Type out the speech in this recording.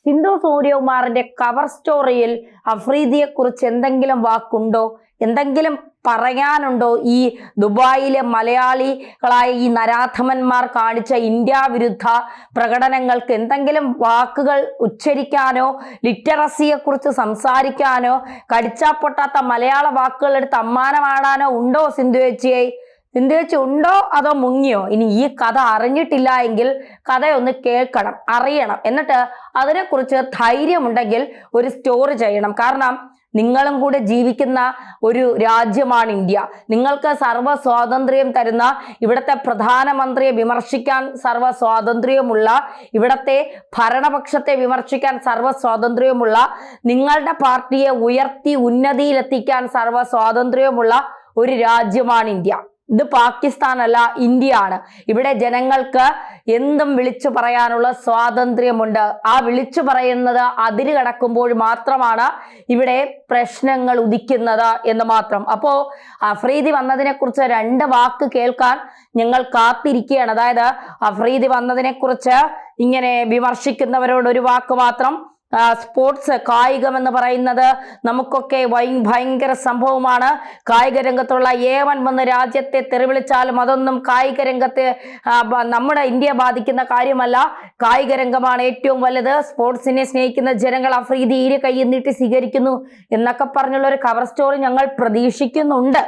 Sindhu സൂര്യകുമാറിന്റെ cover സ്റ്റോറിയിൽ അഫ്രീദിയെ കുറിച്ച് എന്തെങ്കിലും വാക്കുണ്ടോ, എന്തെങ്കിലും പറയാനുണ്ടോ? ഈ ദുബായിലെ മലയാളികളായ ഈ നരാധമന്മാർ കാണിച്ച ഇന്ത്യ വിരുദ്ധ പ്രകടനങ്ങൾക്ക് എന്തെങ്കിലും വാക്കുകൾ ഉച്ചരിക്കാനോ, ലിറ്ററസിയെ കുറിച്ച് സംസാരിക്കാനോ, കടിച്ചാ പൊട്ടാത്ത മലയാള വാക്കുകൾ എടുത്ത് അമ്മാനമാടാനോ ഉണ്ടോ സിന്ധു ചേച്ചിയെ? സിന്ധു ചേച്ചി ഉണ്ടോ അതോ മുങ്ങിയോ? ഇനി ഈ കഥ അറിഞ്ഞിട്ടില്ല എങ്കിൽ കഥയൊന്ന് കേൾക്കണം, അറിയണം. എന്നിട്ട് അതിനെക്കുറിച്ച് ധൈര്യമുണ്ടെങ്കിൽ ഒരു സ്റ്റോറി ചെയ്യണം. കാരണം നിങ്ങളും കൂടെ ജീവിക്കുന്ന ഒരു രാജ്യമാണ് ഇന്ത്യ. നിങ്ങൾക്ക് സർവ്വ സ്വാതന്ത്ര്യം തരുന്ന, ഇവിടുത്തെ പ്രധാനമന്ത്രിയെ വിമർശിക്കാൻ സർവ്വ സ്വാതന്ത്ര്യമുള്ള, ഇവിടത്തെ ഭരണപക്ഷത്തെ വിമർശിക്കാൻ സർവ്വ സ്വാതന്ത്ര്യമുള്ള, നിങ്ങളുടെ പാർട്ടിയെ ഉയർത്തി ഉന്നതിയിലെത്തിക്കാൻ സർവ്വ സ്വാതന്ത്ര്യമുള്ള ഒരു രാജ്യമാണ് ഇന്ത്യ. ഇത് പാകിസ്ഥാനല്ല, ഇന്ത്യയാണ്. ഇവിടെ ജനങ്ങൾക്ക് എന്തും വിളിച്ചു പറയാനുള്ള സ്വാതന്ത്ര്യമുണ്ട്. ആ വിളിച്ചു പറയുന്നത് അതിര് കടക്കുമ്പോൾ മാത്രമാണ് ഇവിടെ പ്രശ്നങ്ങൾ ഉദിക്കുന്നത് എന്ന് മാത്രം. അപ്പോ അഫ്രീദി വന്നതിനെ കുറിച്ച് 2 വാക്ക് കേൾക്കാൻ ഞങ്ങൾ കാത്തിരിക്കുകയാണ്. അതായത് അഫ്രീദി വന്നതിനെ കുറിച്ച് ഇങ്ങനെ വിമർശിക്കുന്നവരോട് ഒരു വാക്ക് മാത്രം. സ്പോർട്സ്, കായികം എന്ന് പറയുന്നത് നമുക്കൊക്കെ ഭയങ്കര സംഭവമാണ്. കായിക രംഗത്തുള്ള ഏവൻ വന്ന് രാജ്യത്തെ തെറിവിളിച്ചാലും അതൊന്നും കായിക രംഗത്തെ നമ്മുടെ ഇന്ത്യയെ ബാധിക്കുന്ന കാര്യമല്ല. കായിക രംഗമാണ് ഏറ്റവും വലുത്. സ്പോർട്സിനെ സ്നേഹിക്കുന്ന ജനങ്ങൾ അഫ്രീദി ഇരു കൈ നീട്ടി സ്വീകരിക്കുന്നു എന്നൊക്കെ പറഞ്ഞുള്ള ഒരു കവർ സ്റ്റോറി ഞങ്ങൾ പ്രതീക്ഷിക്കുന്നുണ്ട്.